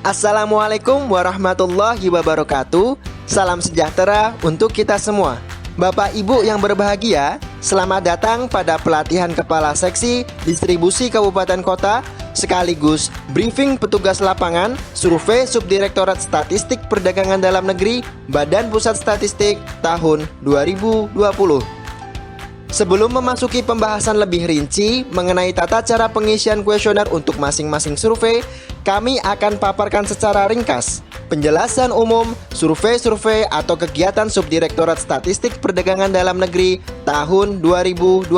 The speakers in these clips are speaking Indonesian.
Assalamualaikum warahmatullahi wabarakatuh. Salam sejahtera untuk kita semua. Bapak Ibu yang berbahagia, selamat datang pada pelatihan Kepala Seksi Distribusi Kabupaten Kota sekaligus briefing petugas lapangan survei Subdirektorat Statistik Perdagangan Dalam Negeri Badan Pusat Statistik tahun 2020. Sebelum memasuki pembahasan lebih rinci mengenai tata cara pengisian kuesioner untuk masing-masing survei, kami akan paparkan secara ringkas penjelasan umum survei-survei atau kegiatan Subdirektorat Statistik Perdagangan Dalam Negeri tahun 2020.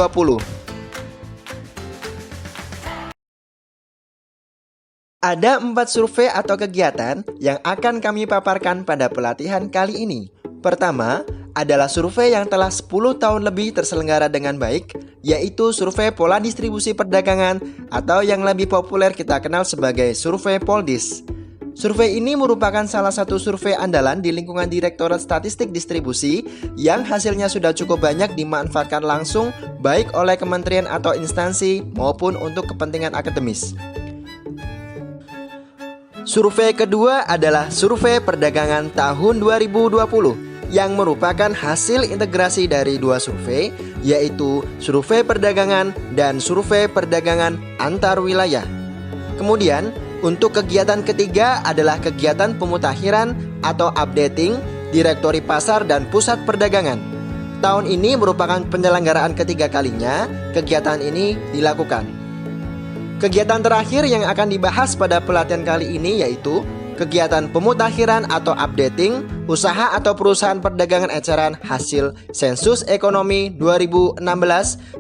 Ada 4 survei atau kegiatan yang akan kami paparkan pada pelatihan kali ini. Pertama, adalah survei yang telah 10 tahun lebih terselenggara dengan baik, yaitu survei pola distribusi perdagangan atau yang lebih populer kita kenal sebagai survei Poldis. Survei ini merupakan salah satu survei andalan di lingkungan Direktorat Statistik Distribusi yang hasilnya sudah cukup banyak dimanfaatkan langsung baik oleh kementerian atau instansi maupun untuk kepentingan akademis. Survei kedua adalah survei perdagangan tahun 2020 yang merupakan hasil integrasi dari 2 survei, yaitu survei perdagangan dan survei perdagangan antar wilayah. Kemudian, untuk kegiatan ketiga adalah kegiatan pemutakhiran atau updating Direktori Pasar dan Pusat Perdagangan. Tahun ini merupakan penyelenggaraan ketiga kalinya kegiatan ini dilakukan. Kegiatan terakhir yang akan dibahas pada pelatihan kali ini yaitu kegiatan pemutakhiran atau updating usaha atau perusahaan perdagangan eceran hasil sensus ekonomi 2016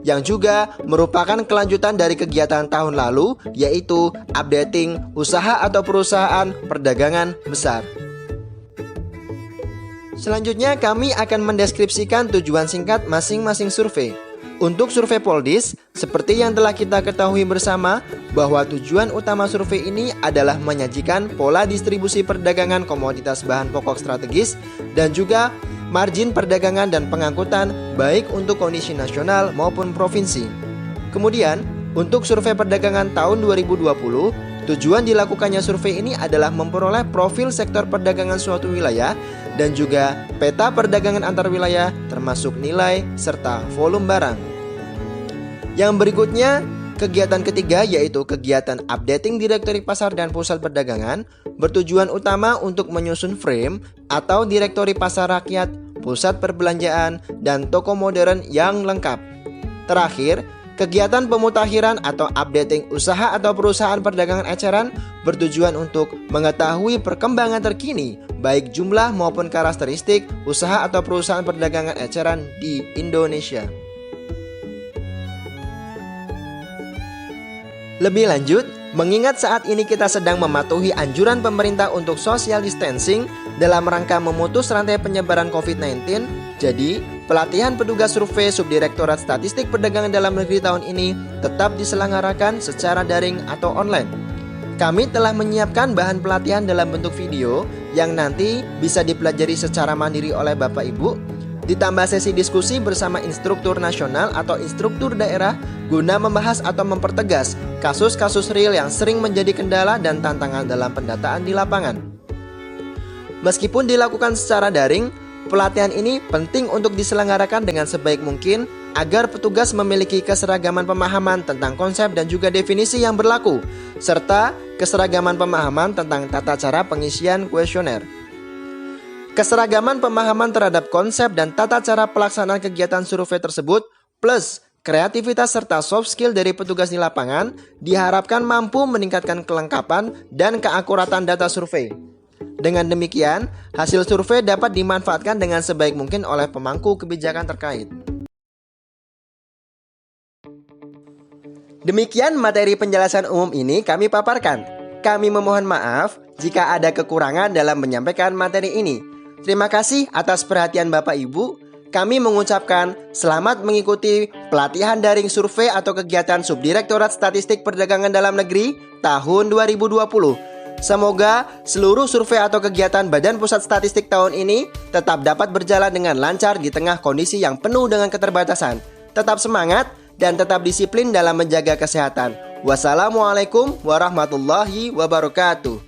yang juga merupakan kelanjutan dari kegiatan tahun lalu yaitu updating usaha atau perusahaan perdagangan besar. Selanjutnya kami akan mendeskripsikan tujuan singkat masing-masing survei. Untuk survei Poldis, seperti yang telah kita ketahui bersama bahwa tujuan utama survei ini adalah menyajikan pola distribusi perdagangan komoditas bahan pokok strategis dan juga margin perdagangan dan pengangkutan baik untuk kondisi nasional maupun provinsi. Kemudian, untuk survei perdagangan tahun 2020, tujuan dilakukannya survei ini adalah memperoleh profil sektor perdagangan suatu wilayah dan juga peta perdagangan antar wilayah termasuk nilai serta volume barang. Yang berikutnya, kegiatan ketiga yaitu kegiatan updating Direktori Pasar dan Pusat Perdagangan bertujuan utama untuk menyusun frame atau Direktori Pasar Rakyat, Pusat Perbelanjaan, dan toko modern yang lengkap. Terakhir, kegiatan pemutakhiran atau updating usaha atau perusahaan perdagangan eceran bertujuan untuk mengetahui perkembangan terkini baik jumlah maupun karakteristik usaha atau perusahaan perdagangan eceran di Indonesia. Lebih lanjut, mengingat saat ini kita sedang mematuhi anjuran pemerintah untuk social distancing dalam rangka memutus rantai penyebaran COVID-19, jadi pelatihan petugas survei Subdirektorat Statistik Perdagangan Dalam Negeri tahun ini tetap diselenggarakan secara daring atau online. Kami telah menyiapkan bahan pelatihan dalam bentuk video yang nanti bisa dipelajari secara mandiri oleh Bapak Ibu, ditambah sesi diskusi bersama instruktur nasional atau instruktur daerah guna membahas atau mempertegas kasus-kasus real yang sering menjadi kendala dan tantangan dalam pendataan di lapangan. Meskipun dilakukan secara daring, pelatihan ini penting untuk diselenggarakan dengan sebaik mungkin agar petugas memiliki keseragaman pemahaman tentang konsep dan juga definisi yang berlaku, serta keseragaman pemahaman tentang tata cara pengisian kuesioner. Keseragaman pemahaman terhadap konsep dan tata cara pelaksanaan kegiatan survei tersebut plus kreativitas serta soft skill dari petugas di lapangan diharapkan mampu meningkatkan kelengkapan dan keakuratan data survei. Dengan demikian, hasil survei dapat dimanfaatkan dengan sebaik mungkin oleh pemangku kebijakan terkait. Demikian materi penjelasan umum ini kami paparkan. Kami memohon maaf jika ada kekurangan dalam menyampaikan materi ini. Terima kasih atas perhatian Bapak Ibu. Kami mengucapkan selamat mengikuti pelatihan daring survei atau kegiatan Subdirektorat Statistik Perdagangan Dalam Negeri tahun 2020. Semoga seluruh survei atau kegiatan Badan Pusat Statistik tahun ini tetap dapat berjalan dengan lancar di tengah kondisi yang penuh dengan keterbatasan. Tetap semangat dan tetap disiplin dalam menjaga kesehatan. Wassalamualaikum warahmatullahi wabarakatuh.